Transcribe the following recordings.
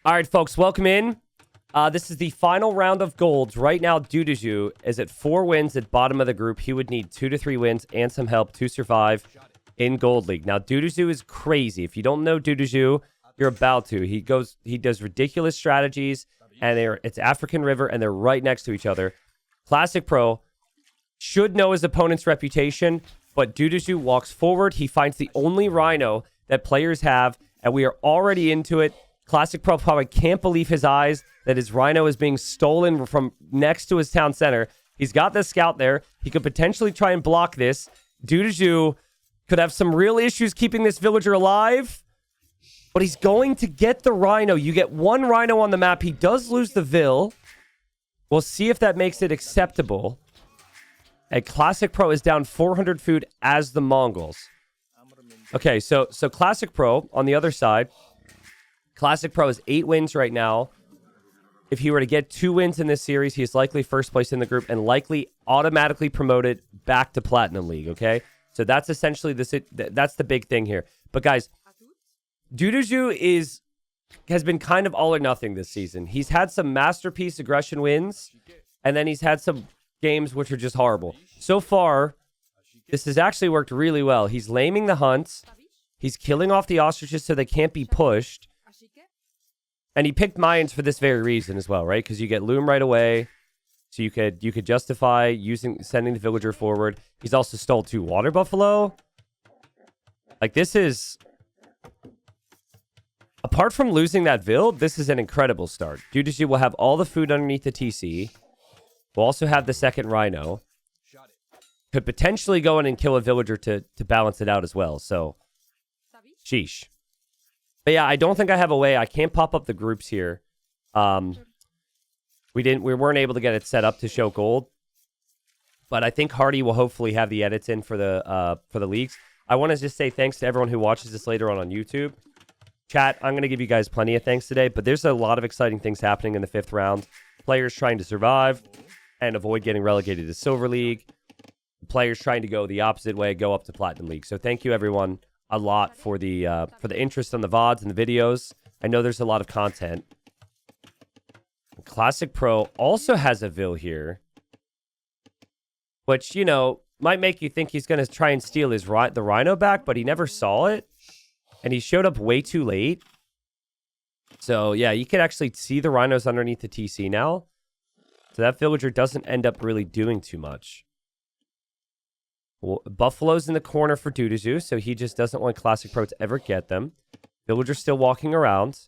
All right, folks, welcome in. This is the final round of golds. Right now, DuDuZhu is at 4 wins at bottom of the group. He would need 2 to 3 wins and some help to survive in Gold League. Now, DuDuZhu is crazy. If you don't know DuDuZhu, you're about to. He does ridiculous strategies, and it's African River, and they're right next to each other. Classicpro should know his opponent's reputation, but DuDuZhu walks forward. He finds the only Rhino that players have, and we are already into it. Classicpro probably can't believe his eyes that his Rhino is being stolen from next to his town center. He's got the scout there. He could potentially try and block this. DuDuZhu could have some real issues keeping this villager alive, but he's going to get the Rhino. You get 1 Rhino on the map. He does lose the Vil. We'll see if that makes it acceptable. And Classicpro is down 400 food as the Mongols. Okay, so Classicpro on the other side. Classicpro is 8 wins right now. If he were to get 2 wins in this series, he is likely first place in the group and likely automatically promoted back to Platinum League, okay? So that's essentially that's the big thing here. But guys, DuDuZhu has been kind of all or nothing this season. He's had some masterpiece aggression wins, and then he's had some games which are just horrible. So far, this has actually worked really well. He's laming the hunts. He's killing off the ostriches so they can't be pushed. And he picked Mayans for this very reason as well, right? Because you get Loom right away. So you could justify sending the villager forward. He's also stole 2 water buffalo. Like, this is... Apart from losing that Vil, this is an incredible start. DuDuZhu will have all the food underneath the TC. We'll also have the second Rhino. Could potentially go in and kill a villager to balance it out as well. So, sheesh. But yeah, I don't think I have a way. I can't pop up the groups here. We weren't able to get it set up to show gold. But I think Hardy will hopefully have the edits in for the leagues. I want to just say thanks to everyone who watches this later on YouTube. Chat, I'm going to give you guys plenty of thanks today, but there's a lot of exciting things happening in the 5th round. Players trying to survive and avoid getting relegated to Silver League. Players trying to go the opposite way, go up to Platinum League. So thank you, everyone, a lot for the interest on the VODs and the videos. I know there's a lot of content. Classicpro also has a Vil here, which, you know, might make you think he's going to try and steal the Rhino back, but he never saw it, and he showed up way too late. So, yeah, you can actually see the Rhinos underneath the TC now. So that villager doesn't end up really doing too much. Well, Buffalo's in the corner for DuDuZhu, so he just doesn't want Classicpro to ever get them. Villager's still walking around.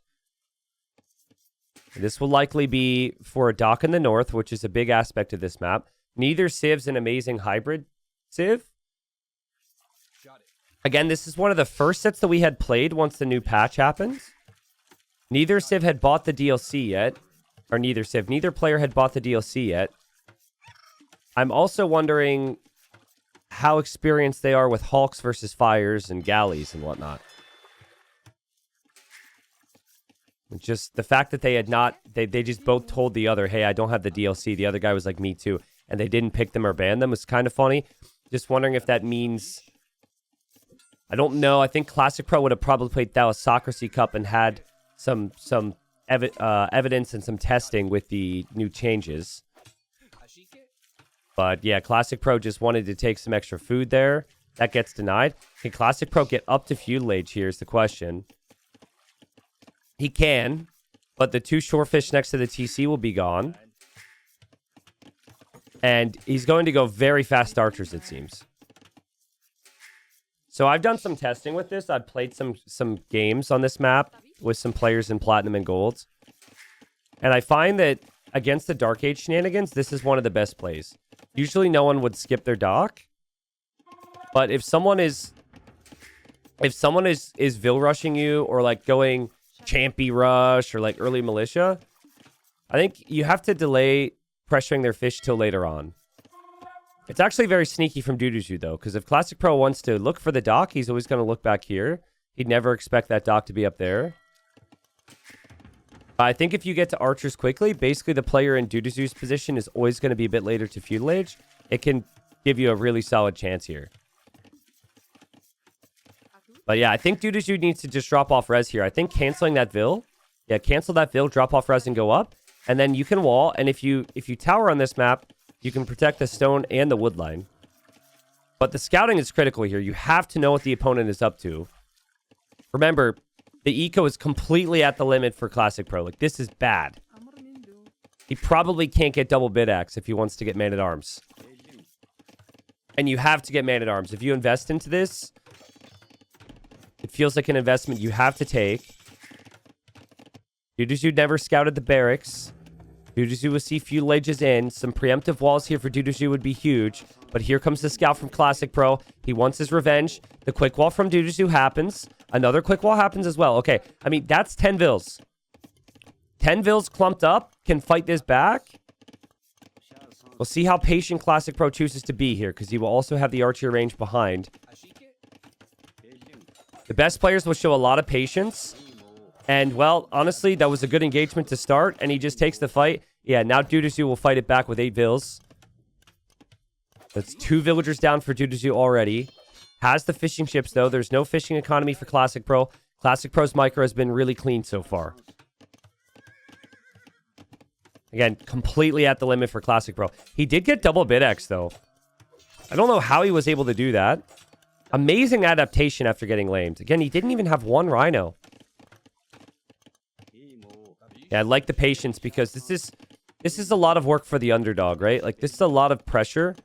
This will likely be for a dock in the north, which is a big aspect of this map. Neither Civ's an amazing hybrid Civ. Again, this is one of the first sets that we had played once the new patch happens. Neither Civ had bought the DLC yet. Or neither player had bought the DLC yet. I'm also wondering how experienced they are with Hawks versus Fires and Galleys and whatnot. Just the fact that they had not... They just both told the other, hey, I don't have the DLC. The other guy was like, me too. And they didn't pick them or ban them was kind of funny. Just wondering if that means... I don't know. I think Classicpro would have probably played Thalassocracy Cup and had some evidence and some testing with the new changes. But yeah, Classicpro just wanted to take some extra food there. That gets denied. Can Classicpro get up to feudal age here is the question. He can, but the 2 shorefish next to the TC will be gone. And he's going to go very fast archers, it seems. So I've done some testing with this. I've played some games on this map with some players in Platinum and Golds. And I find that against the Dark Age shenanigans, this is one of the best plays. Usually no one would skip their dock. But if someone is Vil rushing you or like going Champy rush or like early militia, I think you have to delay pressuring their fish till later on. It's actually very sneaky from DuDuZhu though, because if Classicpro wants to look for the dock, he's always going to look back here. He'd never expect that dock to be up there. I think if you get to archers quickly, basically the player in DuDuZhu's position is always going to be a bit later to feudal age. It can give you a really solid chance here. But yeah, I think DuDuZhu needs to just drop off res here. I think canceling that Vil Yeah, cancel that build, drop off res, and go up. And then you can wall. And if you tower on this map, you can protect the stone and the wood line. But the scouting is critical here. You have to know what the opponent is up to. Remember, the eco is completely at the limit for Classic Pro. Like, this is bad. He probably can't get double bid axe if he wants to get man at arms. And you have to get man at arms. If you invest into this, it feels like an investment you have to take. DuDuZhu never scouted the barracks. DuDuZhu will see feudal ages in. Some preemptive walls here for DuDuZhu would be huge. But here comes the scout from Classic Pro. He wants his revenge. The quick wall from DuDuZhu happens. Another quick wall happens as well. Okay, I mean, that's 10 vills. 10 vills clumped up can fight this back. We'll see how patient Classic Pro chooses to be here, because he will also have the archer range behind. The best players will show a lot of patience. And, well, honestly, that was a good engagement to start, and he just takes the fight. Yeah, now DuDuZhu will fight it back with 8 vills. That's 2 villagers down for DuDuZhu already. Has the fishing ships, though. There's no fishing economy for Classic Pro. Classic Pro's micro has been really clean so far. Again, completely at the limit for Classic Pro. He did get double bid X, though. I don't know how he was able to do that. Amazing adaptation after getting lamed. Again, he didn't even have 1 rhino. Yeah, I like the patience because this is a lot of work for the underdog, right? Like, this is a lot of pressure.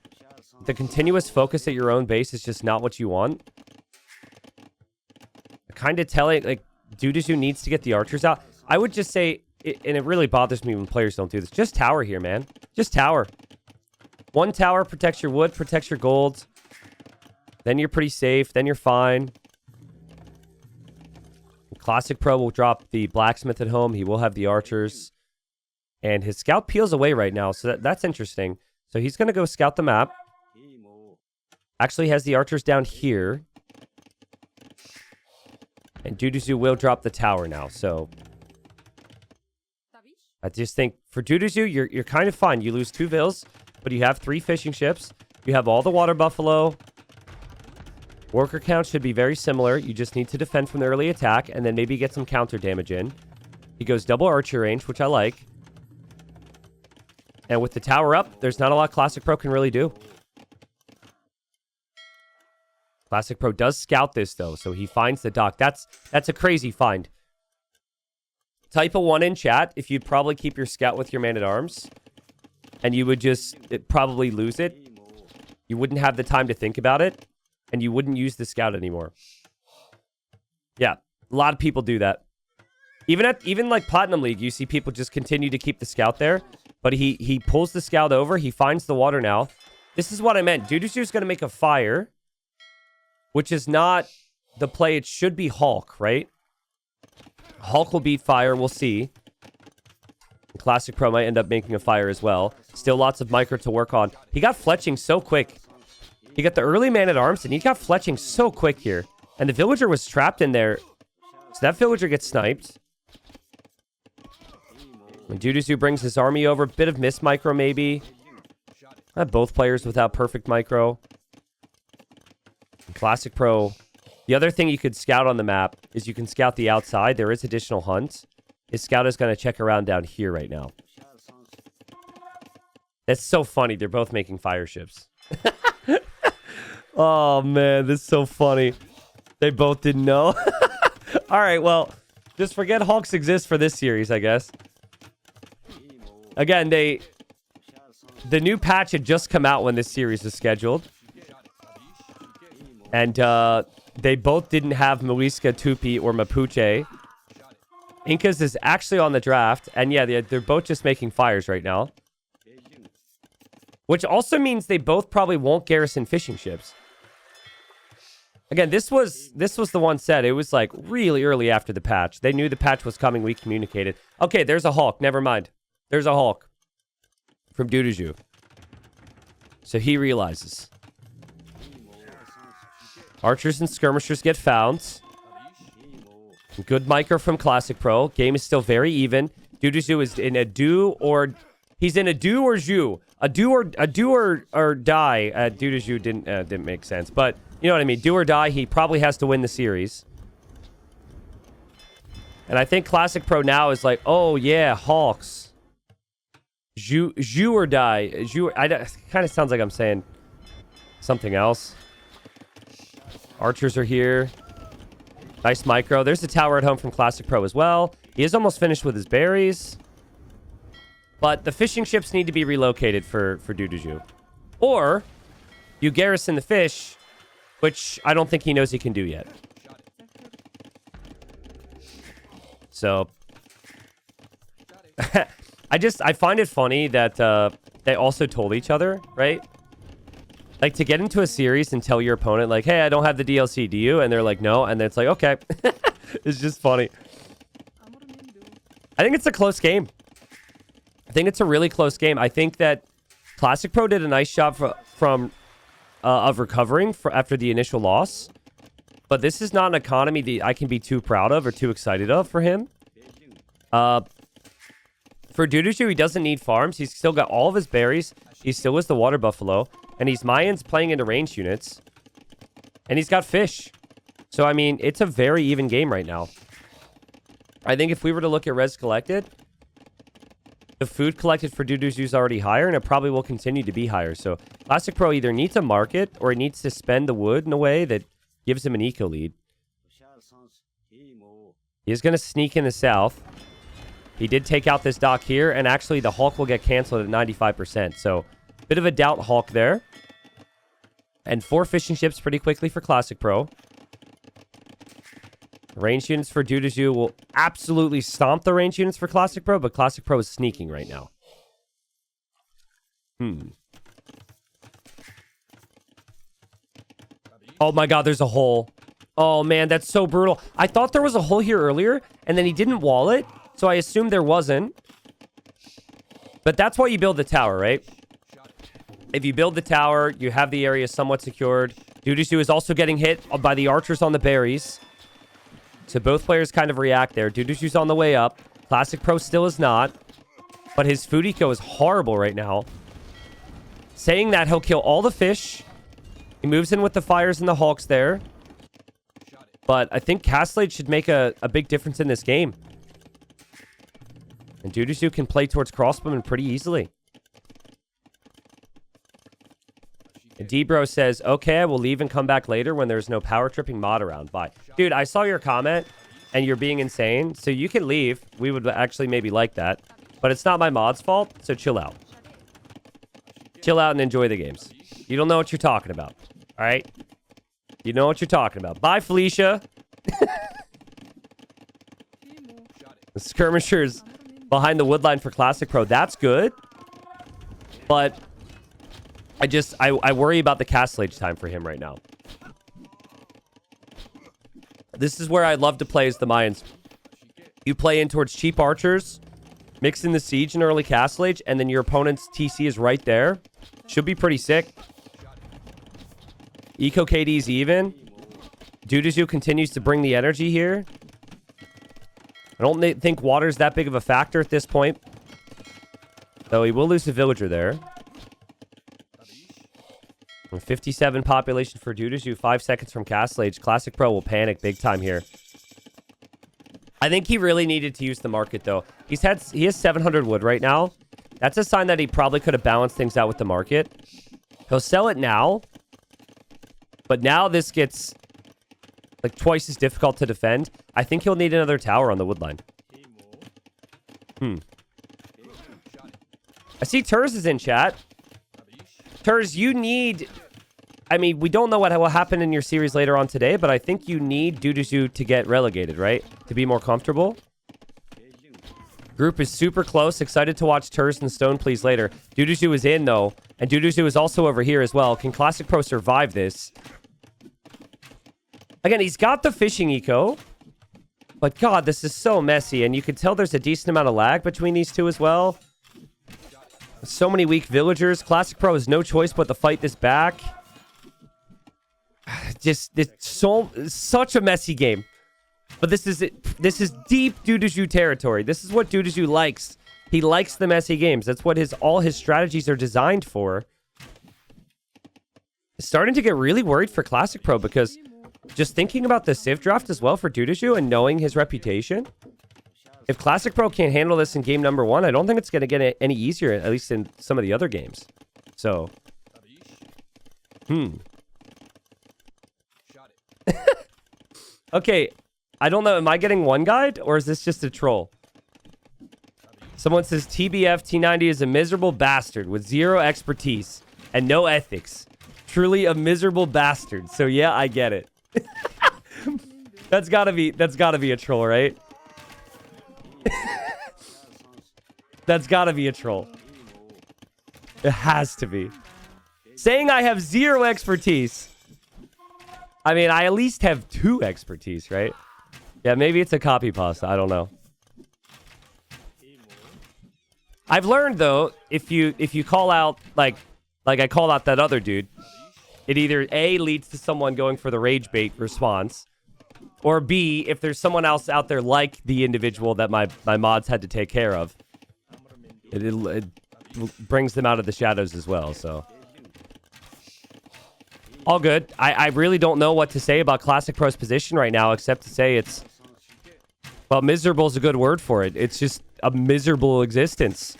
The continuous focus at your own base is just not what you want. Kind of telling, like, DuDuZhu needs to get the archers out. I would just say, and it really bothers me when players don't do this, just tower here, man. Just tower. 1 tower protects your wood, protects your gold. Then you're pretty safe. Then you're fine. Classic Pro will drop the blacksmith at home. He will have the archers. And his scout peels away right now, so that's interesting. So he's going to go scout the map. Actually has the archers down here. And DuDuZhu will drop the tower now, so... I just think for DuDuZhu, you're kind of fine. You lose 2 vills, but you have 3 fishing ships. You have all the water buffalo. Worker count should be very similar. You just need to defend from the early attack and then maybe get some counter damage in. He goes double archer range, which I like. And with the tower up, there's not a lot Classic Pro can really do. Classic Pro does scout this, though, so he finds the dock. That's a crazy find. Type a 1 in chat if you'd probably keep your scout with your man-at-arms. And you would just probably lose it. You wouldn't have the time to think about it. And you wouldn't use the scout anymore. Yeah, a lot of people do that. Even like Platinum League, you see people just continue to keep the scout there. But he pulls the scout over. He finds the water now. This is what I meant. DuDuZhu is going to make a fire. Which is not the play. It should be Hulk, right? Hulk will beat fire. We'll see. Classic Pro might end up making a fire as well. Still lots of micro to work on. He got fletching so quick. He got the early man-at-arms, and he got fletching so quick here. And the villager was trapped in there. So that villager gets sniped. When DuDuZhu brings his army over, bit of miss micro maybe. I have both players without perfect micro. Classic Pro. The other thing you could scout on the map is you can scout the outside. There is additional hunts. His scout is going to check around down here right now. That's so funny. They're both making fire ships. Oh, man. This is so funny. They both didn't know. All right, well, just forget Hulks exist for this series, I guess. Again, the new patch had just come out when this series was scheduled. And they both didn't have Muisca, Tupi, or Mapuche. Incas is actually on the draft. And yeah, they're both just making fires right now. Which also means they both probably won't garrison fishing ships. Again, this was the one said. It was like really early after the patch. They knew the patch was coming. We communicated. Okay, there's a Hulk. Never mind. There's a Hulk. From DuDuZhu. So he realizes. Archers and skirmishers get found. Good micro from Classic Pro. Game is still very even. DuDuZhu is in a do or... He's in a do or Zhu. A do or die. DuDuZhu didn't make sense. But you know what I mean. Do or die. He probably has to win the series. And I think Classic Pro now is like, oh yeah, Hawks. Zhu or die. It kind of sounds like I'm saying something else. Archers are here. Nice micro. There's the tower at home from Classic Pro as well. He is almost finished with his berries. But the fishing ships need to be relocated for DuDuZhu. Or you garrison the fish, which I don't think he knows he can do yet. So I find it funny that they also told each other, right? Like, to get into a series and tell your opponent, like, hey, I don't have the DLC, do you? And they're like, no. And then it's like, okay. It's just funny. I think it's a close game. I think it's a really close game. I think that Classic Pro did a nice job of recovering after the initial loss. But this is not an economy that I can be too proud of or too excited of for him. For DuDuZhu, he doesn't need farms. He's still got all of his berries. He still is the water buffalo. And he's Mayans playing into ranged units. And he's got fish. So, I mean, it's a very even game right now. I think if we were to look at res collected, the food collected for DuDuZhu is already higher, and it probably will continue to be higher. So, Classic Pro either needs a market, or he needs to spend the wood in a way that gives him an eco lead. He's going to sneak in the south. He did take out this dock here, and actually the Hulk will get canceled at 95%. So, bit of a doubt Hulk there. And 4 fishing ships pretty quickly for Classic Pro. Range units for DuDuZhu will absolutely stomp the range units for Classic Pro, but Classic Pro is sneaking right now. Oh my god, there's a hole. Oh man, that's so brutal. I thought there was a hole here earlier, and then he didn't wall it, so I assumed there wasn't. But that's why you build the tower, right? If you build the tower, you have the area somewhat secured. DuDuZhu is also getting hit by the archers on the berries. So both players kind of react there. DuDuZhu's on the way up. Classic Pro still is not. But his food eco is horrible right now. Saying that, he'll kill all the fish. He moves in with the fires and the Hawks there. But I think Castlade should make a big difference in this game. And DuDuZhu can play towards crossbowmen pretty easily. Debro says, okay, I will leave and come back later when there's no power tripping mod around. Bye. Dude, I saw your comment, and you're being insane. So you can leave. We would actually maybe like that. But it's not my mod's fault, so chill out. Chill out and enjoy the games. You don't know what you're talking about. All right? You know what you're talking about. Bye, Felicia. The skirmishers behind the woodline for Classic Pro. That's good. But I worry about the castlage time for him right now. This is where I'd love to play as the Mayans. You play in towards cheap archers, mix in the siege and early castlage, and then your opponent's TC is right there. Should be pretty sick. Eco KD's even. DuDuZhu continues to bring the energy here. I don't think water's that big of a factor at this point. Though he will lose a villager there. 57 population for DuDuZhu, 5 seconds from Castlage. Classic Pro will panic big time here. I think he really needed to use the market, though. He has 700 wood right now. That's a sign that he probably could have balanced things out with the market. He'll sell it now. But now this gets like twice as difficult to defend. I think he'll need another tower on the woodline. I see Turs is in chat. Turs, you need... I mean, we don't know what will happen in your series later on today, but I think you need DuDuZhu to get relegated, right? To be more comfortable. Group is super close. Excited to watch Turs and Stone Please later. DuDuZhu is in, though. And DuDuZhu is also over here as well. Can Classic Pro survive this? Again, he's got the fishing eco. But God, this is so messy. And you can tell there's a decent amount of lag between these two as well. So many weak villagers. Classic Pro has no choice but to fight this back. Just, it's such a messy game. But this is deep DuDuZhu territory. This is what DuDuZhu likes. He likes the messy games. That's what all his strategies are designed for. Starting to get really worried for Classic Pro because just thinking about the Civ draft as well for DuDuZhu and knowing his reputation, If Classic Pro can't handle this in game number 1, I don't think it's going to get any easier, at least in some of the other games. So, Okay, I don't know. Am I getting one guide, or is this just a troll? Someone says TBF T90 is a miserable bastard with 0 expertise and no ethics. Truly a miserable bastard. So yeah, I get it. That's gotta be a troll, right? That's gotta be a troll. It has to be. Saying I have 0 expertise. I mean, I at least have 2 expertise, right? Yeah, maybe it's a copy pasta. I don't know. I've learned though, if you call out like I called out that other dude, it either A, leads to someone going for the rage bait response, or B, if there's someone else out there like the individual that my mods had to take care of, it brings them out of the shadows as well, so. All good. I really don't know what to say about Classic Pro's position right now, except to say it's... Well, miserable is a good word for it. It's just a miserable existence.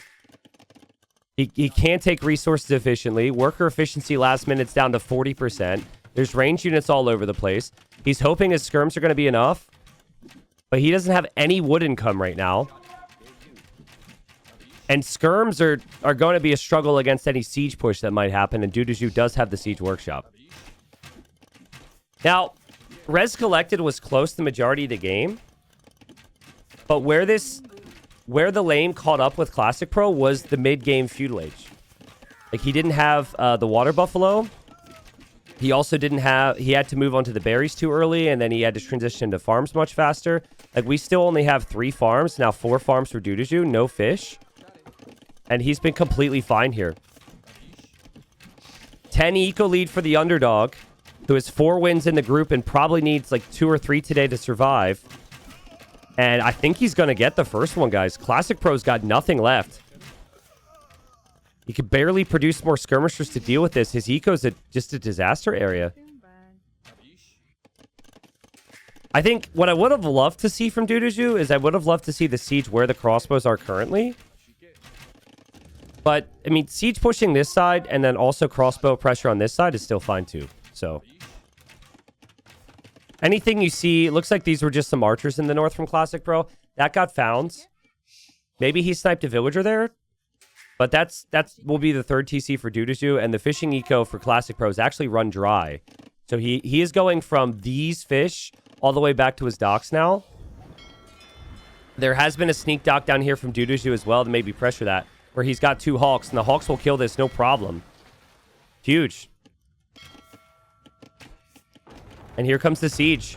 He can't take resources efficiently. Worker efficiency last minute's down to 40%. There's range units all over the place. He's hoping his skirms are going to be enough. But he doesn't have any wood income right now. And skirms are going to be a struggle against any siege push that might happen. And DuDuZhu does have the siege workshop. Now, Res Collected was close the majority of the game. But where the lane caught up with Classic Pro was the mid-game feudal age. Like, he didn't have the water buffalo. He also didn't have... He had to move on to the berries too early, and then he had to transition into farms much faster. Like, we still only have 3 farms. Now 4 farms for DuDuZhu, no fish. And he's been completely fine here. 10 eco lead for the underdog, who has 4 wins in the group and probably needs like 2 or 3 today to survive. And I think he's going to get the first one, guys. Classic Pro's got nothing left. He could barely produce more skirmishers to deal with this. His eco's just a disaster area. I think what I would have loved to see from DuDuZhu is I would have loved to see the siege where the crossbows are currently. But, I mean, siege pushing this side and then also crossbow pressure on this side is still fine too. So, anything you see, it looks like these were just some archers in the north from Classic Pro. That got found. Maybe he sniped a villager there. But that's will be the 3rd TC for DuDuZhu. And the fishing eco for Classic Pro is actually run dry. So he is going from these fish all the way back to his docks now. There has been a sneak dock down here from DuDuZhu as well to maybe pressure that. Where he's got 2 hawks. And the hawks will kill this, no problem. Huge. And here comes the siege.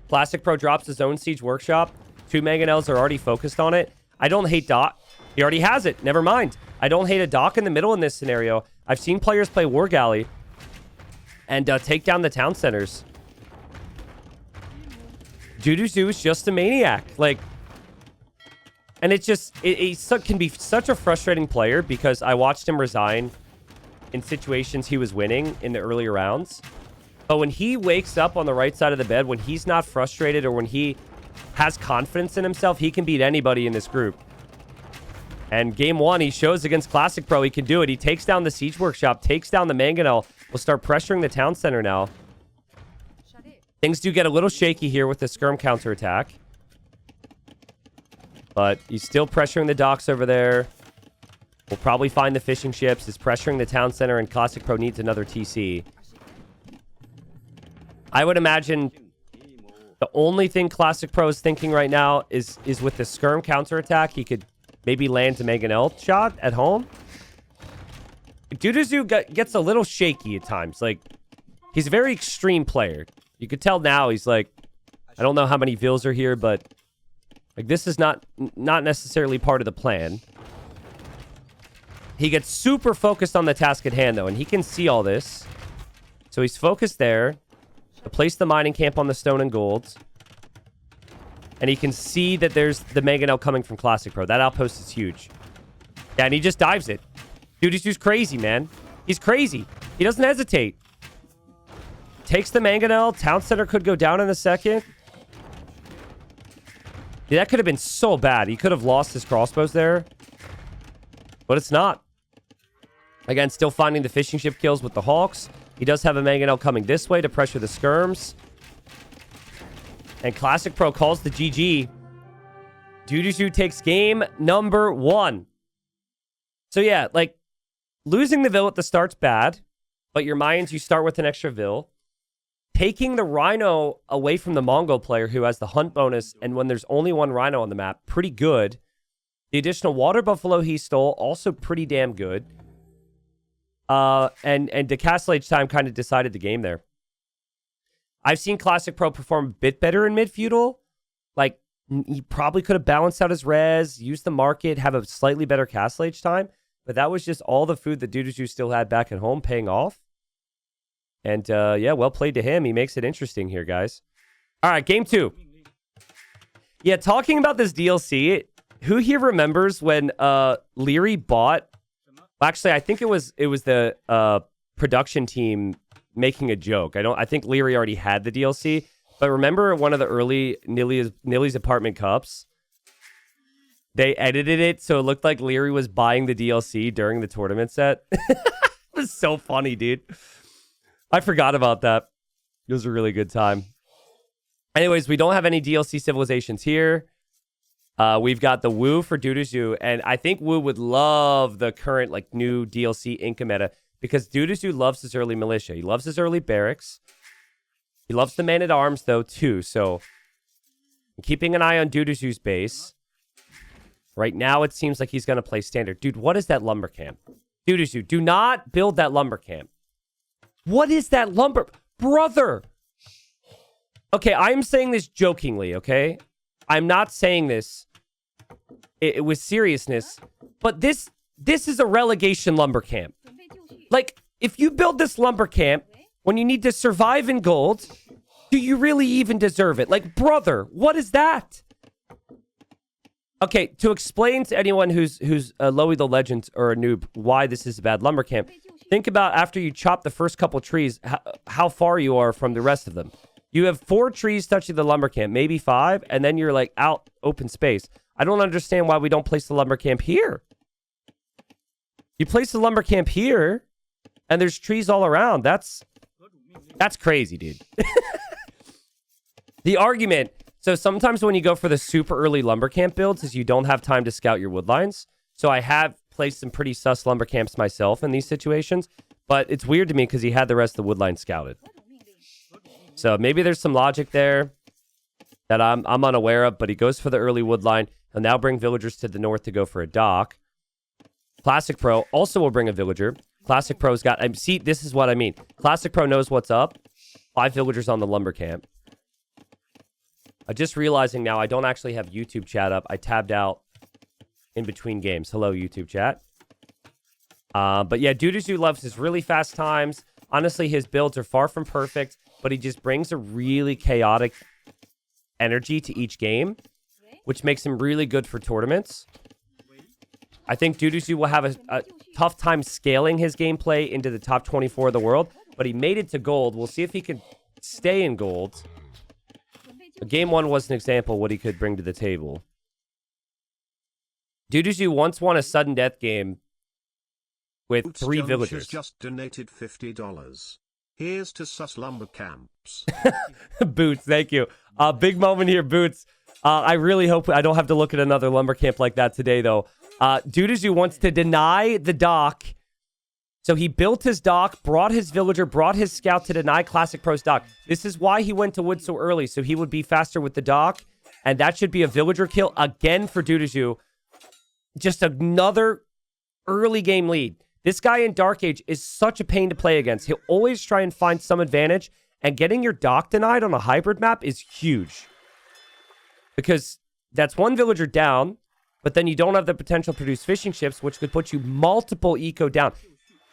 Classic Pro drops his own siege workshop. 2 mangonels are already focused on it. I don't hate dock. He already has it. Never mind. I don't hate a dock in the middle in this scenario. I've seen players play War Galley and take down the town centers. DuDuZhu is just a maniac. Like, and it can be such a frustrating player because I watched him resign in situations he was winning in the earlier rounds. But when he wakes up on the right side of the bed, when he's not frustrated or when he has confidence in himself, he can beat anybody in this group. And game 1, he shows against Classic Pro he can do it. He takes down the siege workshop, takes down the mangonel. Will start pressuring the town center now. Things do get a little shaky here with the skirm counterattack. But he's still pressuring the docks over there. We'll probably find the fishing ships. He's pressuring the town center, and Classic Pro needs another TC. I would imagine the only thing Classic Pro is thinking right now is with the skirm counterattack, he could maybe land a mangonel shot at home. DuDuZhu gets a little shaky at times. Like, he's a very extreme player. You could tell now he's like, I don't know how many vills are here, but like this is not necessarily part of the plan. He gets super focused on the task at hand, though, and he can see all this. So he's focused there. To place the mining camp on the stone and gold. And he can see that there's the mangonel coming from Classic Pro. That outpost is huge. Yeah, and he just dives it. DuDuZhu's crazy, man. He's crazy. He doesn't hesitate. Takes the mangonel. Town center could go down in a second. Dude, that could have been so bad. He could have lost his crossbows there. But it's not. Again, still finding the fishing ship kills with the Hawks. He does have a mangonel coming this way to pressure the skirms. And Classicpro calls the GG. DuDuZhu takes game number 1. So yeah, like, losing the Vil at the start's bad. But your Mayans, you start with an extra Vil. Taking the Rhino away from the Mongol player who has the hunt bonus, and when there's only one Rhino on the map, pretty good. The additional Water Buffalo he stole, also pretty damn good. And the Castle Age time kind of decided the game there. I've seen Classicpro perform a bit better in mid-feudal. Like, he probably could have balanced out his res, used the market, have a slightly better Castle Age time. But that was just all the food that DuDuZhu still had back at home paying off. And, yeah, well played to him. He makes it interesting here, guys. All right, game 2. Yeah, talking about this DLC, who here remembers when Leary bought... Actually, I think it was the production team making a joke. I think Leary already had the DLC. But remember one of the early Nilly's Apartment Cups? They edited it so it looked like Leary was buying the DLC during the tournament set. It was so funny, dude. I forgot about that. It was a really good time. Anyways, we don't have any DLC civilizations here. We've got the Wu for DuDuZhu, and I think Wu would love the current like new DLC Inca meta because DuDuZhu loves his early militia. He loves his early barracks. He loves the man-at-arms, though, too. So, keeping an eye on DuDuZhu's base. Right now, it seems like he's going to play standard. Dude, what is that lumber camp? DuDuZhu, do not build that lumber camp. What is that lumber? Brother! Okay, I'm saying this jokingly, okay? I'm not saying this with seriousness, but this is a relegation lumber camp. Like, if you build this lumber camp when you need to survive in gold, do you really even deserve it? Like, brother, what is that? Okay, to explain to anyone who's Loey the Legend or a noob why this is a bad lumber camp, think about after you chop the first couple trees, how far you are from the rest of them. You have 4 trees touching the lumber camp, maybe 5, and then you're like out open space. I don't understand why we don't place the lumber camp here. You place the lumber camp here, and there's trees all around. That's crazy, dude. The argument, so sometimes when you go for the super early lumber camp builds is you don't have time to scout your wood lines. So I have placed some pretty sus lumber camps myself in these situations, but it's weird to me because he had the rest of the wood line scouted. So maybe there's some logic there that I'm unaware of, but he goes for the early wood line. He'll now bring villagers to the north to go for a dock. Classicpro also will bring a villager. Classicpro's got... see, this is what I mean. Classicpro knows what's up. 5 villagers on the lumber camp. I'm just realizing now I don't actually have YouTube chat up. I tabbed out in between games. Hello, YouTube chat. But yeah, DuDuZhu loves his really fast times. Honestly, his builds are far from perfect, but he just brings a really chaotic energy to each game, which makes him really good for tournaments. I think DuDuZhu will have a tough time scaling his gameplay into the top 24 of the world, but he made it to gold. We'll see if he can stay in gold. Game 1 was an example of what he could bring to the table. DuDuZhu once won a sudden death game with Boots 3 Jones villagers. has just donated $50. Here's to sus lumber camps. Boots, thank you. Big moment here, Boots. I really hope I don't have to look at another lumber camp like that today, though. DuDuZhu wants to deny the dock. So he built his dock, brought his villager, brought his scout to deny Classicpro's dock. This is why he went to wood so early, so he would be faster with the dock. And that should be a villager kill again for DuDuZhu. Just another early game lead. This guy in Dark Age is such a pain to play against. He'll always try and find some advantage. And getting your dock denied on a hybrid map is huge. Because that's 1 villager down, but then you don't have the potential to produce fishing ships, which could put you multiple eco down.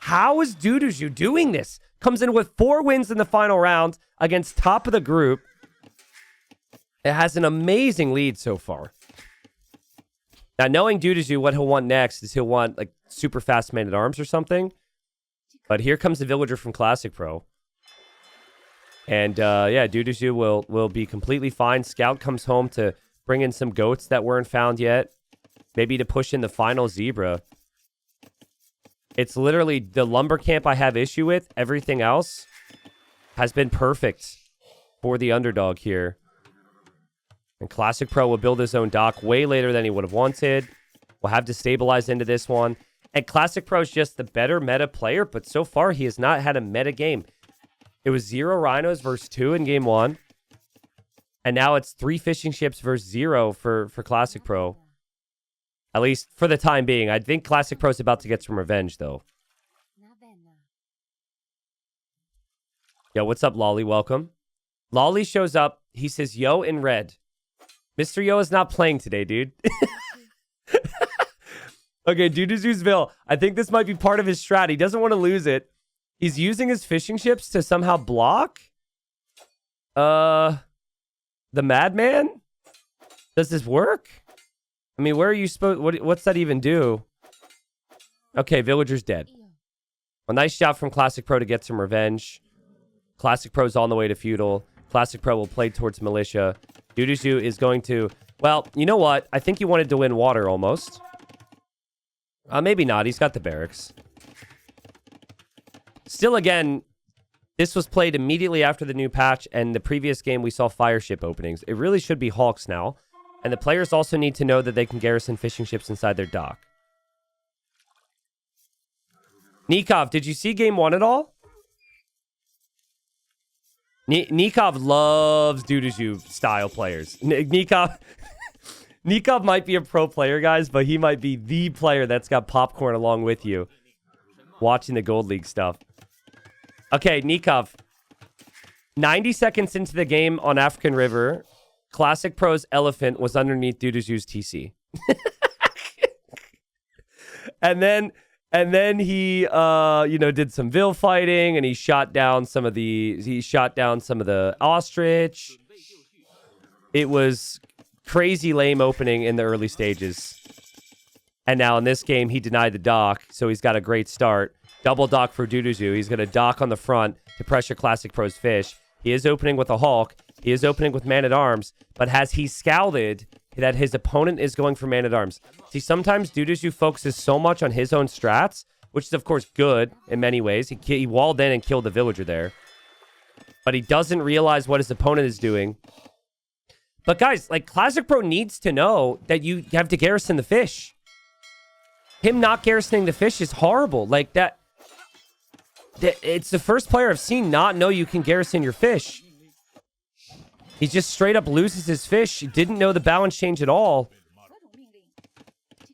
How is DuDuZhu doing this? Comes in with 4 wins in the final round against top of the group. It has an amazing lead so far. Now, knowing DuDuZhu, what he'll want next is he'll want like super fast man-at-arms or something. But here comes the villager from Classicpro. And yeah, DuDuZhu will be completely fine. Scout comes home to Bring in some goats that weren't found yet. Maybe to push in the final zebra. It's literally the lumber camp I have issue with. Everything else has been perfect for the underdog here. And Classicpro will build his own dock way later than he would have wanted. We'll have to stabilize into this one. And Classicpro is just the better meta player, but so far he has not had a meta game. It was 0 rhinos versus 2 in game 1. And now it's 3 fishing ships versus 0 for Classicpro. At least for the time being. I think Classicpro is about to get some revenge, though. Yo, what's up, Lolly? Welcome. Lolly shows up. He says, yo, in red. Mr. Yo is not playing today, dude. Okay, DuDuZhu'sville. I think this might be part of his strat. He doesn't want to lose it. He's using his fishing ships to somehow block the madman? Does this work? I mean, where are you supposed... What's that even do? Okay, villager's dead. A nice shot from Classicpro to get some revenge. Classicpro's on the way to feudal. Classicpro will play towards militia. DuDuZhu is going to... Well, you know what? I think he wanted to win water almost. Maybe not. He's got the barracks. Still, again, this was played immediately after the new patch, and the previous game we saw fire ship openings. It really should be hawks now. And the players also need to know that they can garrison fishing ships inside their dock. Nikov, did you see game 1 at all? Nikov loves DuDuZhu style players. Nikov might be a pro player, guys, but he might be the player that's got popcorn along with you watching the Gold League stuff. Okay, Nikov. 90 seconds into the game on African River, Classicpro's elephant was underneath DuDuZhu's TC. and then he did some Vil fighting, and he shot down some of the ostrich. It was crazy lame opening in the early stages. And now in this game, he denied the dock, so he's got a great start. Double dock for DuDuZhu. He's going to dock on the front to pressure Classicpro's fish. He is opening with a Hulk. He is opening with Man-at-Arms, but has he scouted that his opponent is going for Man-at-Arms? See, sometimes DuDuZhu focuses so much on his own strats, which is, of course, good in many ways. He walled in and killed the villager there. But he doesn't realize what his opponent is doing. But, guys, like, Classicpro needs to know that you have to garrison the fish. Him not garrisoning the fish is horrible. Like, it's the first player I've seen not know you can garrison your fish. He just straight up loses his fish. He didn't know the balance change at all.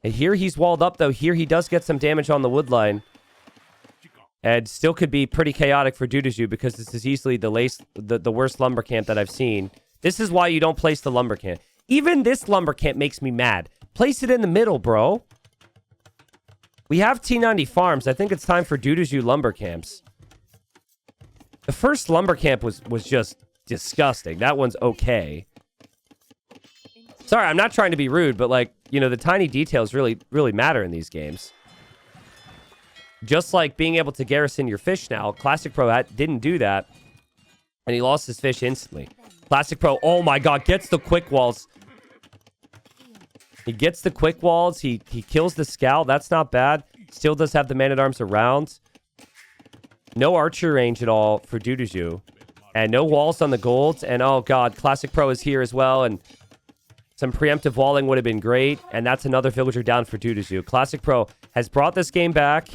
And here he's walled up, though. Here he does get some damage on the wood line. And still could be pretty chaotic for DuDuZhu because this is easily the worst lumber camp that I've seen. This is why you don't place the lumber camp. Even this lumber camp makes me mad. Place it in the middle, bro. We have T90 farms. I think it's time for DuDuZhu lumber camps. The first lumber camp was just disgusting. That one's okay. Sorry, I'm not trying to be rude, but like, you know, the tiny details really, really matter in these games. Just like being able to garrison your fish now, Classicpro didn't do that, and he lost his fish instantly. Classicpro, oh my god, gets the quick walls. He gets the quick walls. He kills the scout. That's not bad. Still does have the Man-at-Arms around. No archer range at all for DuDuZhu. And no walls on the golds. And oh god, Classicpro is here as well. And some preemptive walling would have been great. And that's another villager down for DuDuZhu. Classicpro has brought this game back.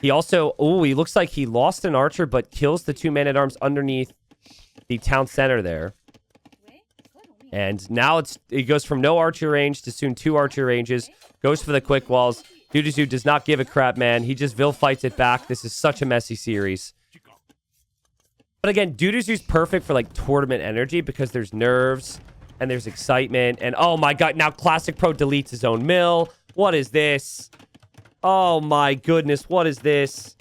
He also, he looks like he lost an archer, but kills the 2 Man-at-Arms underneath the town center there. And now it goes from no archer range to soon 2 archer ranges. Goes for the quick walls. DuDuZhu does not give a crap, man. He just Vil fights it back. This is such a messy series. But again, DuDuZhu's perfect for like tournament energy because there's nerves and there's excitement. And oh my god, now Classicpro deletes his own mill. What is this? Oh my goodness, what is this?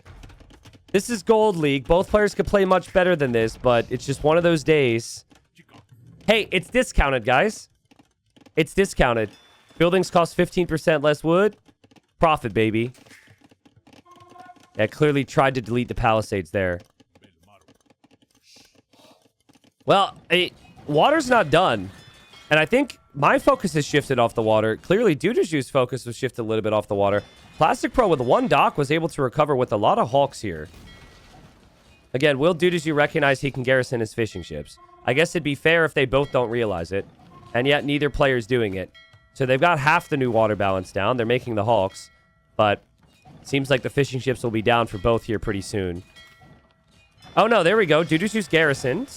This is Gold League. Both players could play much better than this, but it's just one of those days. Hey, it's discounted, guys. It's discounted. Buildings cost 15% less wood. Profit, baby. Yeah, clearly tried to delete the palisades there. Well, water's not done. And I think my focus has shifted off the water. Clearly, DuDuZhu's focus was shifted a little bit off the water. Classicpro with one dock was able to recover with a lot of hawks here. Again, will DuDuZhu recognize he can garrison his fishing ships? I guess it'd be fair if they both don't realize it. And yet, neither player's doing it. So they've got half the new water balance down. They're making the hawks. But it seems like the fishing ships will be down for both here pretty soon. Oh, no, there we go. DuDuZhu's garrisoned.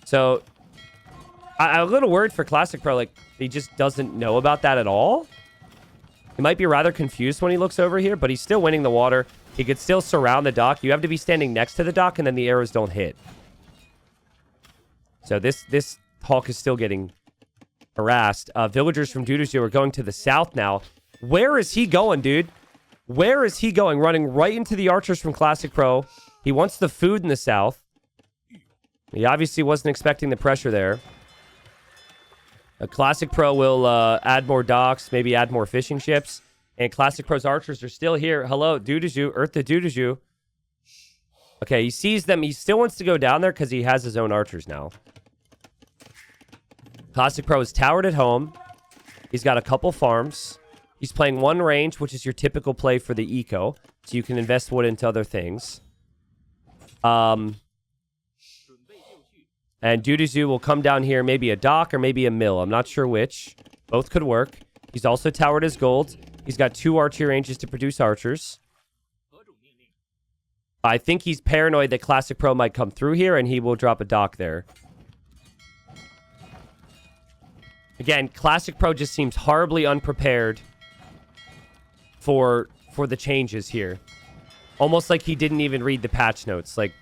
So, I'm a little worried for Classicpro. Like, he just doesn't know about that at all. He might be rather confused when he looks over here, but he's still winning the water. He could still surround the dock. You have to be standing next to the dock, and then the arrows don't hit. So this hawk is still getting harassed. Villagers from DuDuZhu are going to the south now. Where is he going, dude? Where is he going? Running right into the archers from Classicpro. He wants the food in the south. He obviously wasn't expecting the pressure there. Classicpro will add more docks, maybe add more fishing ships. And Classicpro's archers are still here. Hello, DuDuZhu. Earth to DuDuZhu. Okay, he sees them. He still wants to go down there because he has his own archers now. Classicpro is towered at home. He's got a couple farms. He's playing one range, which is your typical play for the eco. So you can invest wood into other things. And DuDuZhu will come down here, maybe a dock or maybe a mill. I'm not sure which. Both could work. He's also towered his gold. He's got 2 archery ranges to produce archers. I think he's paranoid that Classicpro might come through here, and he will drop a dock there. Again, Classicpro just seems horribly unprepared for the changes here. Almost like he didn't even read the patch notes. Like,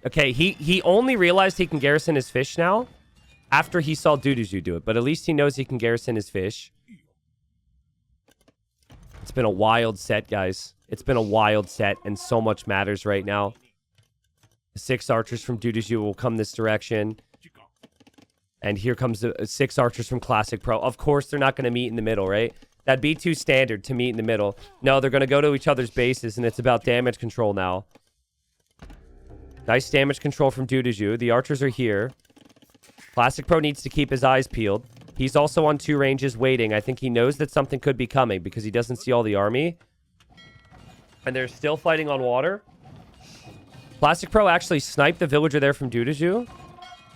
okay, he only realized he can garrison his fish now after he saw DuDuZhu do it. But at least he knows he can garrison his fish. It's been a wild set, guys. It's been a wild set, and so much matters right now. 6 archers from DuDuZhu will come this direction. And here comes the 6 archers from Classicpro. Of course, they're not going to meet in the middle, right? That'd be too standard to meet in the middle. No, they're going to go to each other's bases, and it's about damage control now. Nice damage control from DuDuZhu. The archers are here. Classicpro needs to keep his eyes peeled. He's also on 2 ranges waiting. I think he knows that something could be coming because he doesn't see all the army. And they're still fighting on water. Classicpro actually sniped the villager there from DuDuZhu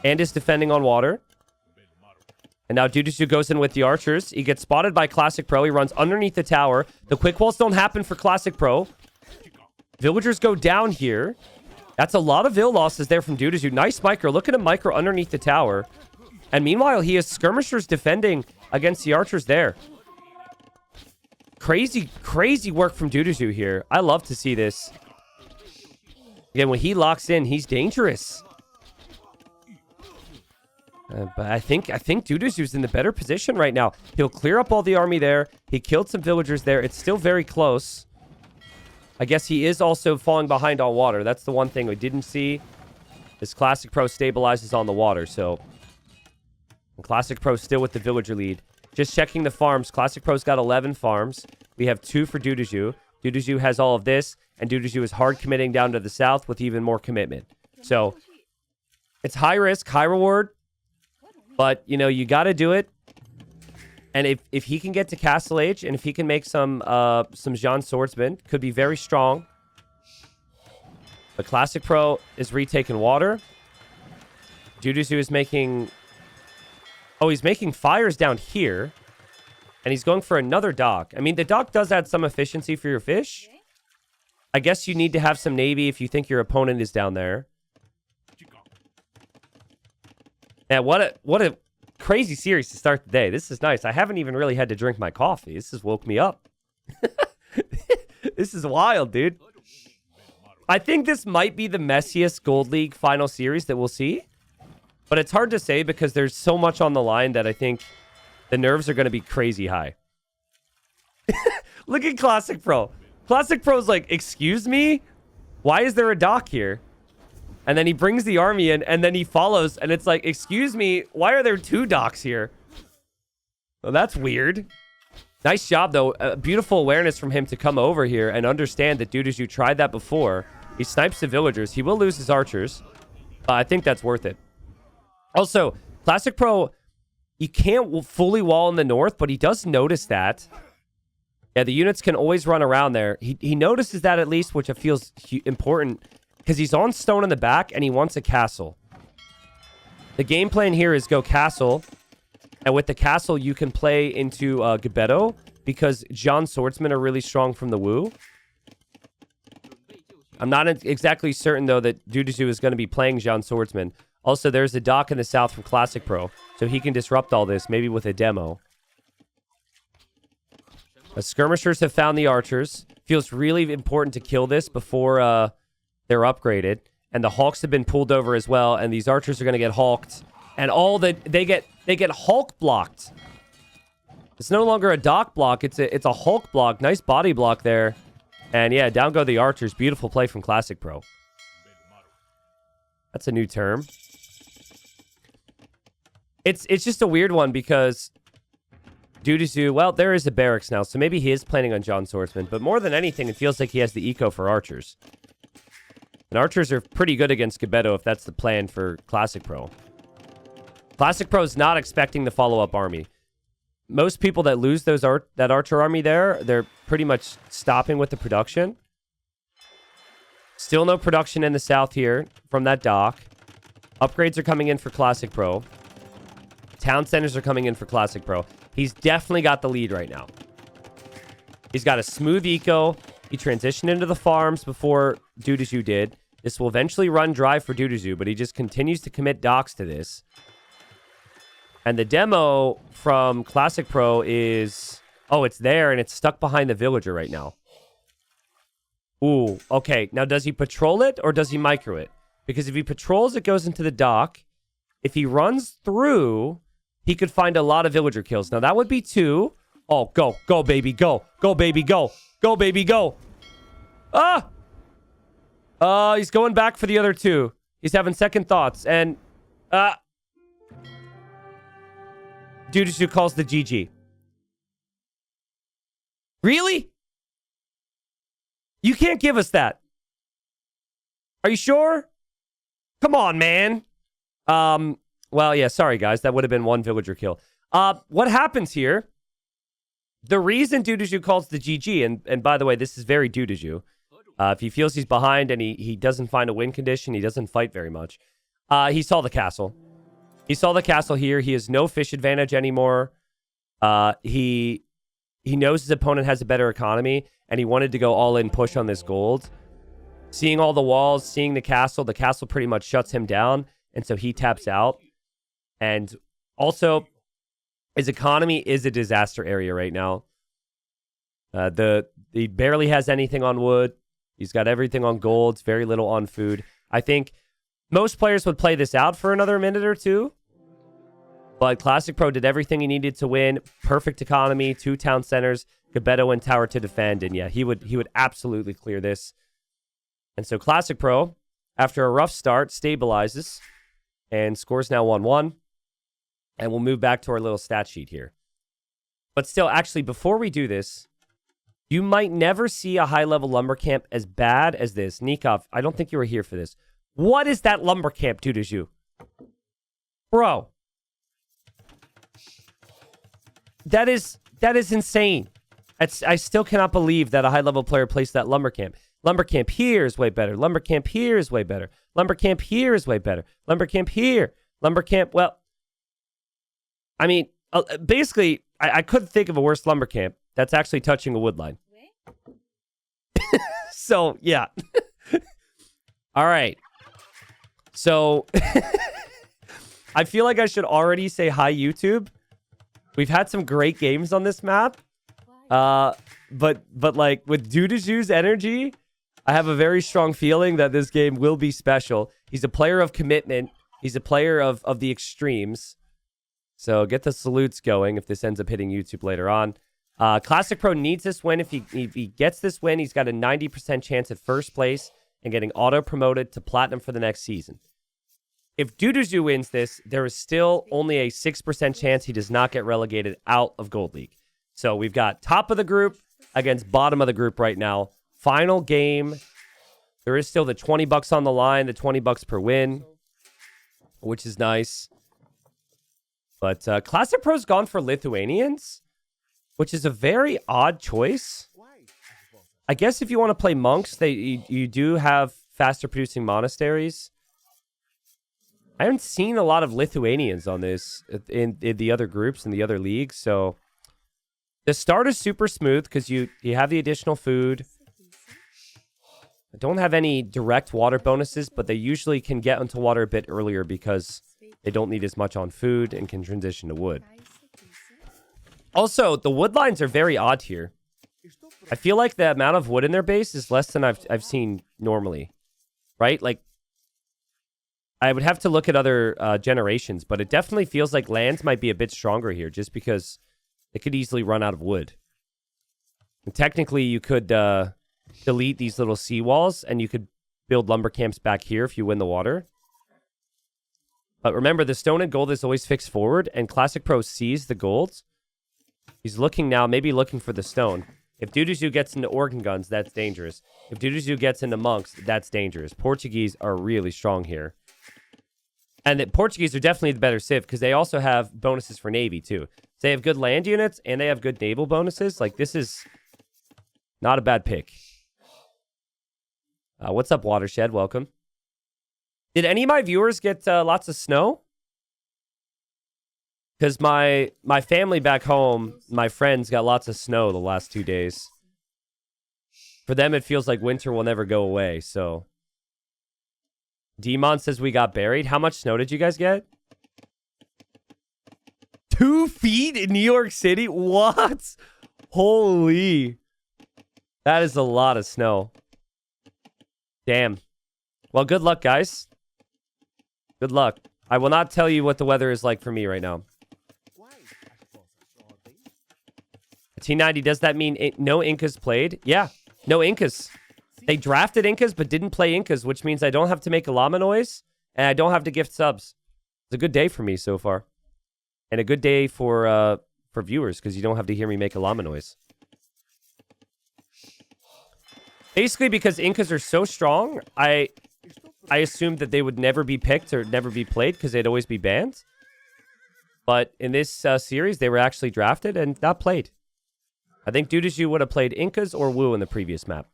and is defending on water. And now DuDuZhu goes in with the archers. He gets spotted by Classicpro. He runs underneath the tower. The quick walls don't happen for Classicpro. Villagers go down here. That's a lot of vill losses there from DuDuZhu. Nice micro. Look at him micro underneath the tower. And meanwhile, he has skirmishers defending against the archers there. Crazy, crazy work from DuDuZhu here. I love to see this. Again, when he locks in, he's dangerous. But I think DuDuZhu's in the better position right now. He'll clear up all the army there. He killed some villagers there. It's still very close. I guess he is also falling behind on water. That's the one thing we didn't see. Is Classicpro stabilizes on the water, so... Classicpro still with the villager lead. Just checking the farms. Classicpro's got 11 farms. We have 2 for DuDuZhu. DuDuZhu has all of this, and DuDuZhu is hard committing down to the south with even more commitment. So, it's high risk, high reward, but, you know, you got to do it. And if he can get to Castle Age, and if he can make some Jean Swordsman, could be very strong. But Classicpro is retaking water. DuDuZhu is making... Oh, he's making fires down here. And he's going for another dock. I mean, the dock does add some efficiency for your fish. I guess you need to have some navy if you think your opponent is down there. Yeah, what a crazy series to start the day. This is nice. I haven't even really had to drink my coffee. This has woke me up. This is wild, dude. I think this might be the messiest Gold League final series that we'll see. But it's hard to say because there's so much on the line that I think the nerves are going to be crazy high. Look at Classicpro. Classicpro's like, excuse me? Why is there a dock here? And then he brings the army in, and then he follows, and it's like, excuse me, why are there 2 docks here? Well, that's weird. Nice job, though. Beautiful awareness from him to come over here and understand that DuDuZhu tried that before. He snipes the villagers. He will lose his archers. I think that's worth it. Also, Classicpro You can't fully wall in the north, but he does notice that. Yeah, the units can always run around there. He notices that at least, which feels important because he's on stone in the back and he wants a castle. The game plan here is go castle. And with the castle, you can play into Gebetto because John Swordsmen are really strong from the Wu. I'm not exactly certain, though, that DuDuZhu is going to be playing John Swordsman. Also, there's a dock in the south from Classicpro, so he can disrupt all this, maybe with a demo. The skirmishers have found the archers. Feels really important to kill this before they're upgraded. And the hawks have been pulled over as well, and these archers are going to get hawked. And all that they get Hulk blocked. It's no longer a dock block. It's a Hulk block. Nice body block there. And yeah, down go the archers. Beautiful play from Classicpro. That's a new term. It's just a weird one because DuDuZhu, well, there is a barracks now, so maybe he is planning on John Swordsman. But more than anything, it feels like he has the eco for archers. And archers are pretty good against Gebetto if that's the plan for Classicpro. Classicpro is not expecting the follow-up army. Most people that lose that archer army there, they're pretty much stopping with the production. Still no production in the south here from that dock. Upgrades are coming in for Classicpro. Town centers are coming in for Classicpro. He's definitely got the lead right now. He's got a smooth eco. He transitioned into the farms before DuDuZhu did. This will eventually run dry for DuDuZhu, but he just continues to commit docks to this. And the demo from Classicpro is... Oh, it's there, and it's stuck behind the villager right now. Ooh, okay. Now, does he patrol it, or does he micro it? Because if he patrols, it goes into the dock. If he runs through, he could find a lot of villager kills. Now, that would be 2. Oh, go. Go, baby, go. Go, baby, go. Go, baby, go. Ah! He's going back for the other 2. He's having second thoughts, and... DuDuZhu calls the GG. Really? You can't give us that. Are you sure? Come on, man. Well, yeah, sorry, guys. That would have been 1 villager kill. What happens here? The reason DuDuZhu calls the GG, and by the way, this is very DuDuZhu. If he feels he's behind and he doesn't find a win condition, he doesn't fight very much. He saw the castle. He saw the castle here. He has no fish advantage anymore. He knows his opponent has a better economy, and he wanted to go all in push on this gold. Seeing all the walls, seeing the castle pretty much shuts him down, and so he taps out. And also, his economy is a disaster area right now. He barely has anything on wood. He's got everything on gold, very little on food. I think most players would play this out for another minute or 2. But Classicpro did everything he needed to win. Perfect economy, 2 town centers, Gebetto and tower to defend. And yeah, he would absolutely clear this. And so Classicpro, after a rough start, stabilizes and scores now 1-1. And we'll move back to our little stat sheet here. But still, actually, before we do this, you might never see a high-level lumber camp as bad as this. Nikov, I don't think you were here for this. What is that lumber camp, DuDuZhu? Bro. That is insane. I still cannot believe that a high-level player placed that lumber camp. Lumber camp here is way better. Lumber camp here is way better. Lumber camp here is way better. Lumber camp here. Lumber camp, well... I mean, basically, I couldn't think of a worse lumber camp that's actually touching a wood line. So, yeah. All right. So, I feel like I should already say hi, YouTube. We've had some great games on this map. But like, with DuDuZhu's energy, I have a very strong feeling that this game will be special. He's a player of commitment. He's a player of the extremes. So, get the salutes going if this ends up hitting YouTube later on. Classicpro needs this win. If he gets this win, he's got a 90% chance at first place and getting auto-promoted to Platinum for the next season. If DuDuZhu wins this, there is still only a 6% chance he does not get relegated out of Gold League. So we've got top of the group against bottom of the group right now. Final game. There is still the $20 on the line, the $20 per win, which is nice. But Classic Pro's gone for Lithuanians, which is a very odd choice. I guess if you want to play monks, you do have faster producing monasteries. I haven't seen a lot of Lithuanians on this in the other groups and the other leagues, so the start is super smooth because you have the additional food. I don't have any direct water bonuses, but they usually can get into water a bit earlier because they don't need as much on food and can transition to wood. Also, the wood lines are very odd here. I feel like the amount of wood in their base is less than I've seen normally, right? Like, I would have to look at other generations, but it definitely feels like lands might be a bit stronger here just because it could easily run out of wood. And technically, you could delete these little seawalls and you could build lumber camps back here if you win the water. But remember, the stone and gold is always fixed forward, and Classic Pro sees the gold. He's looking now, maybe looking for the stone. If DuDuZhu gets into organ guns, that's dangerous. If DuDuZhu gets into monks, that's dangerous. Portuguese are really strong here. And the Portuguese are definitely the better civ because they also have bonuses for navy too. So they have good land units and they have good naval bonuses. Like, this is not a bad pick. What's up, Watershed? Welcome. Did any of my viewers get lots of snow? Because my family back home, my friends got lots of snow the last 2 days. For them, it feels like winter will never go away, so... Demon says we got buried. How much snow did you guys get? 2 feet in New York City? What? Holy. That is a lot of snow. Damn. Well, good luck, guys. Good luck. I will not tell you what the weather is like for me right now. T90, does that mean no Incas played? Yeah, no Incas. They drafted Incas but didn't play Incas, which means I don't have to make a llama noise and I don't have to gift subs. It's a good day for me so far. And a good day for viewers because you don't have to hear me make a llama noise. Basically, because Incas are so strong, I assumed that they would never be picked or never be played because they'd always be banned. But in this series, they were actually drafted and not played. I think DuDuZhu would have played Incas or Wu in the previous map.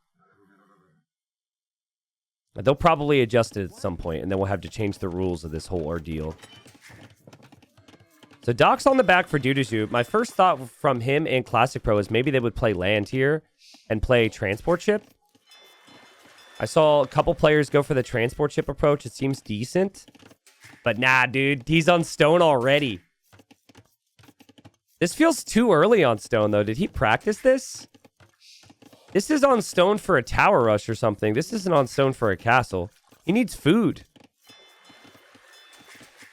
They'll probably adjust it at some point, and then we'll have to change the rules of this whole ordeal. So Doc's on the back for DuDuZhu. My first thought from him and Classic Pro is maybe they would play land here and play transport ship. I saw a couple players go for the transport ship approach. It seems decent. But nah, dude. He's on stone already. This feels too early on stone, though. Did he practice this? This is on stone for a tower rush or something. This isn't on stone for a castle. He needs food.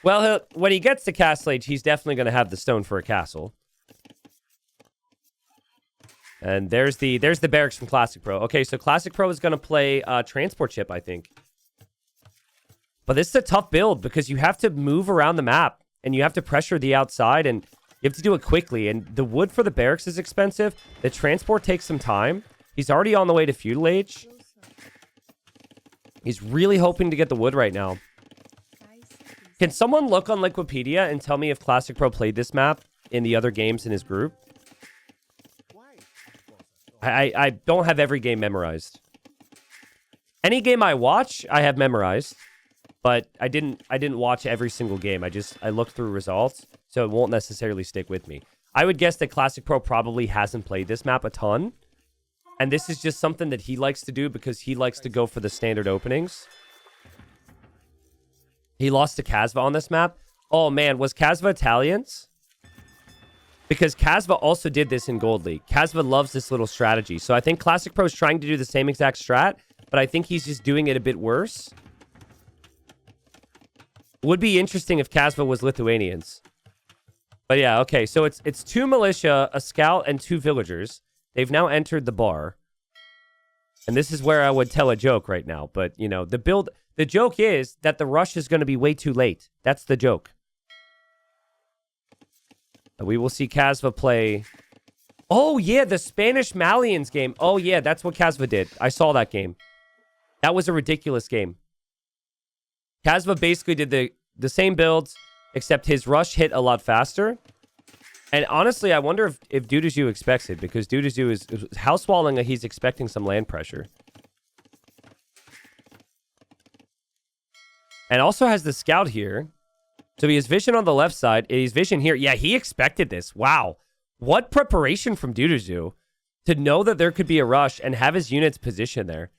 Well, when he gets to Castle Age, he's definitely going to have the stone for a castle. And there's the barracks from Classic Pro. Okay, so Classic Pro is going to play transport ship, I think. But this is a tough build because you have to move around the map and you have to pressure the outside and you have to do it quickly. And the wood for the barracks is expensive. The transport takes some time. He's already on the way to feudal age. He's really hoping to get the wood right now. Can someone look on Wikipedia and tell me if Classic Pro played this map in the other games in his group? I don't have every game memorized. Any game I watch, I have memorized. But I didn't watch every single game. I looked through results, so it won't necessarily stick with me. I would guess that Classic Pro probably hasn't played this map a ton. And this is just something that he likes to do because he likes to go for the standard openings. He lost to Casva on this map. Oh, man. Was Casva Italians? Because Casva also did this in Gold League. Casva loves this little strategy. So I think Classic Pro is trying to do the same exact strat, but I think he's just doing it a bit worse. Would be interesting if Casva was Lithuanians. But yeah, okay. So it's 2 militia, a scout, and 2 villagers. They've now entered the bar. And this is where I would tell a joke right now. But, you know, the joke is that the rush is going to be way too late. That's the joke. We will see Casva play. Oh, yeah, the Spanish Malians game. Oh, yeah, that's what Casva did. I saw that game. That was a ridiculous game. Casva basically did the same builds, except his rush hit a lot faster. And honestly, I wonder if DuDuZhu expects it, because DuDuZhu is house walling. He's expecting some land pressure. And also has the scout here. So he has vision on the left side. He's vision here. Yeah, he expected this. Wow. What preparation from DuDuZhu to know that there could be a rush and have his units positioned there.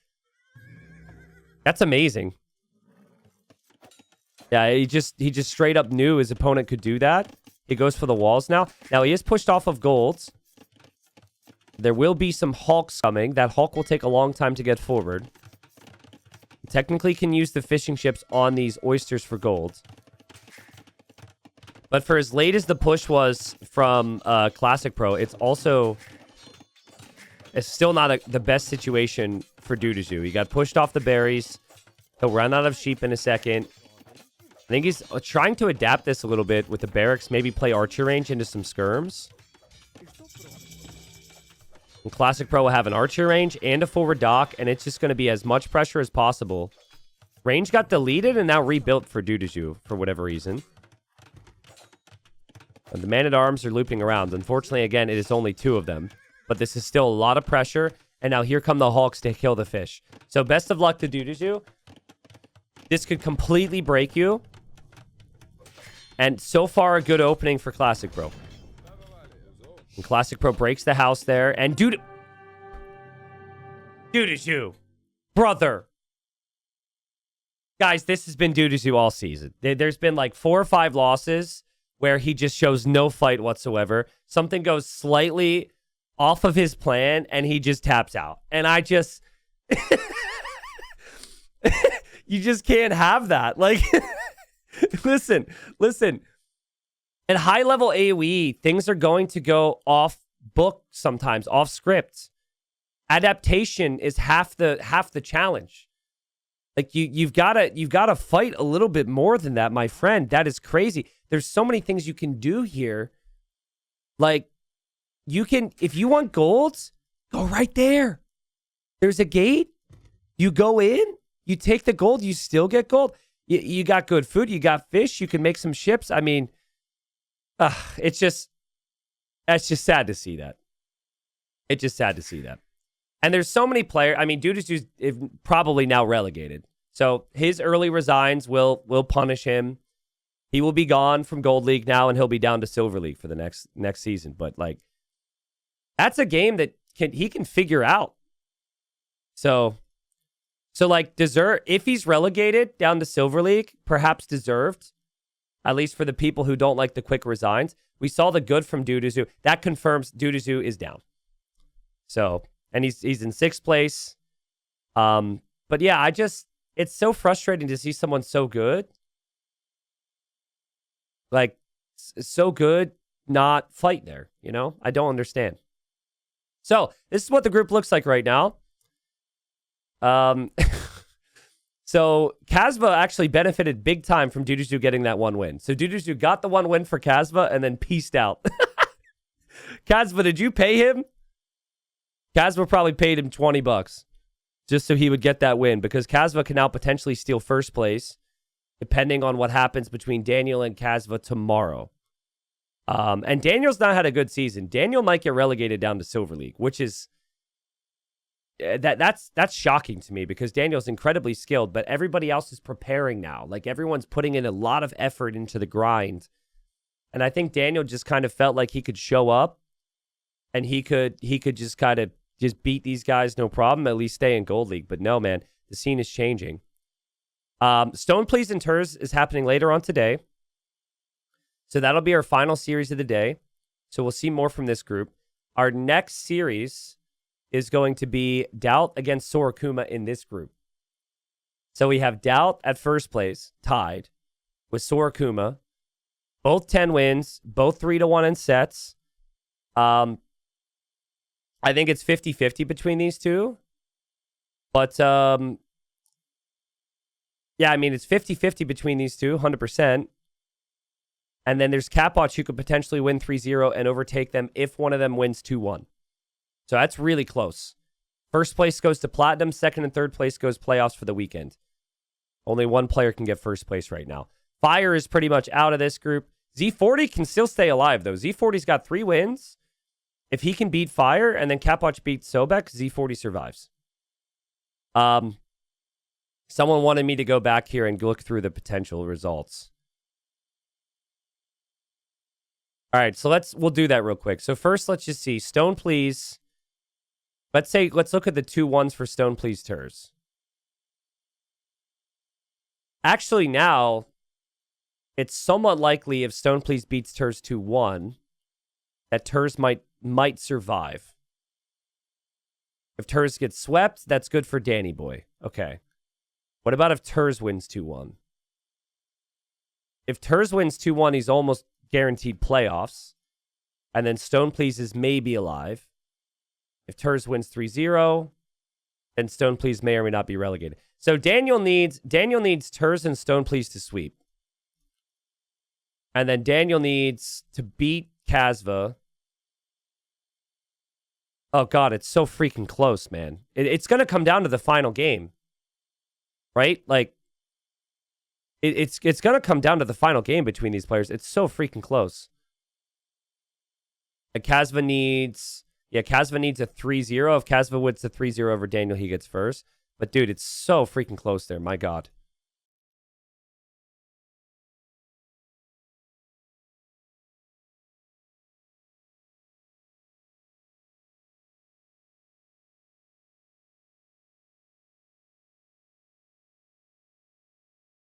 That's amazing. Yeah, he just straight up knew his opponent could do that. He goes for the walls now. Now, he is pushed off of golds. There will be some Hulks coming. That Hulk will take a long time to get forward. Technically can use the fishing ships on these oysters for gold. But for as late as the push was from Classicpro, it's still not the best situation for DuDuZhu. He got pushed off the berries. He'll run out of sheep in a second. I think he's trying to adapt this a little bit with the barracks. Maybe play archer range into some skirms. And Classicpro will have an archer range and a forward dock, and it's just going to be as much pressure as possible. Range got deleted and now rebuilt for DuDuZhu for whatever reason. And the man-at-arms are looping around. Unfortunately, again, it is only 2 of them. But this is still a lot of pressure. And now here come the Hawks to kill the fish. So best of luck to DuDuZhu. This could completely break you. And so far, a good opening for Classicpro. And Classicpro breaks the house there. And DuDuZhu. Brother. Guys, this has been DuDuZhu all season. There's been like 4 or 5 losses where he just shows no fight whatsoever. Something goes slightly off of his plan, and he just taps out. And I just... you just can't have that. Like... Listen. At high-level AoE, things are going to go off book sometimes, off script. Adaptation is half the challenge. Like you've got to fight a little bit more than that, my friend. That is crazy. There's so many things you can do here. Like you can, if you want golds, go right there. There's a gate. You go in, you take the gold, you still get gold. You got good food, you got fish, you can make some ships. I mean, that's just sad to see that. It's just sad to see that. And there's so many players. I mean, DuDuZhu's probably now relegated. So his early resigns will punish him. He will be gone from Gold League now, and he'll be down to Silver League for the next season. But like, that's a game that he can figure out. So like, if he's relegated down to Silver League, perhaps deserved, at least for the people who don't like the quick resigns. We saw the good from DuDuZhu. That confirms DuDuZhu is down. So, and he's in 6th place. But yeah, it's so frustrating to see someone so good. Like, so good, not fight there, you know? I don't understand. So, this is what the group looks like right now. So Kasva actually benefited big time from DuDuZhu getting that 1 win. So DuDuZhu got the 1 win for Kasva and then peaced out. Kasva, did you pay him? Kasva probably paid him $20 just so he would get that win, because Kasva can now potentially steal 1st place depending on what happens between Daniel and Kasva tomorrow. And Daniel's not had a good season. Daniel might get relegated down to Silver League, which is that's shocking to me, because Daniel's incredibly skilled, but everybody else is preparing now. Like, everyone's putting in a lot of effort into the grind. And I think Daniel just kind of felt like he could show up and he could just kind of just beat these guys, no problem, at least stay in Gold League. But no, man, the scene is changing. Stone Please and Turs is happening later on today. So that'll be our final series of the day. So we'll see more from this group. Our next series is going to be Doubt against Sorakuma in this group. So we have Doubt at 1st place, tied with Sorakuma. Both 10 wins, both 3-1 in sets. I think it's 50-50 between these two. But, yeah, I mean, it's 50-50 between these two, 100%. And then there's Capwatch, who could potentially win 3-0 and overtake them if one of them wins 2-1. So that's really close. 1st place goes to Platinum. 2nd and 3rd place goes playoffs for the weekend. Only one player can get 1st place right now. Fire is pretty much out of this group. Z40 can still stay alive, though. Z40's got 3 wins. If he can beat Fire and then Capwatch beats Sobek, Z40 survives. Someone wanted me to go back here and look through the potential results. All right, so we'll do that real quick. So first, let's just see. Stone, please. Let's look at the 2 1s for Stone, please, Turs. Actually, now, it's somewhat likely if Stone, please beats Turs 2-1, that Turs might survive. If Turs gets swept, that's good for Danny Boy. Okay. What about if Turs wins 2-1? If Turs wins 2-1, he's almost guaranteed playoffs. And then Stone Please is maybe alive. If Turs wins 3-0, then Stone Please may or may not be relegated. So Daniel needs Turs and Stone Please to sweep. And then Daniel needs to beat Kasva. Oh, God, it's so freaking close, man. It's going to come down to the final game. Right? Like, it's going to come down to the final game between these players. It's so freaking close. Kasva needs a 3-0. If Kasva wins the 3-0 over Daniel, he gets first. But, dude, it's so freaking close there. My God.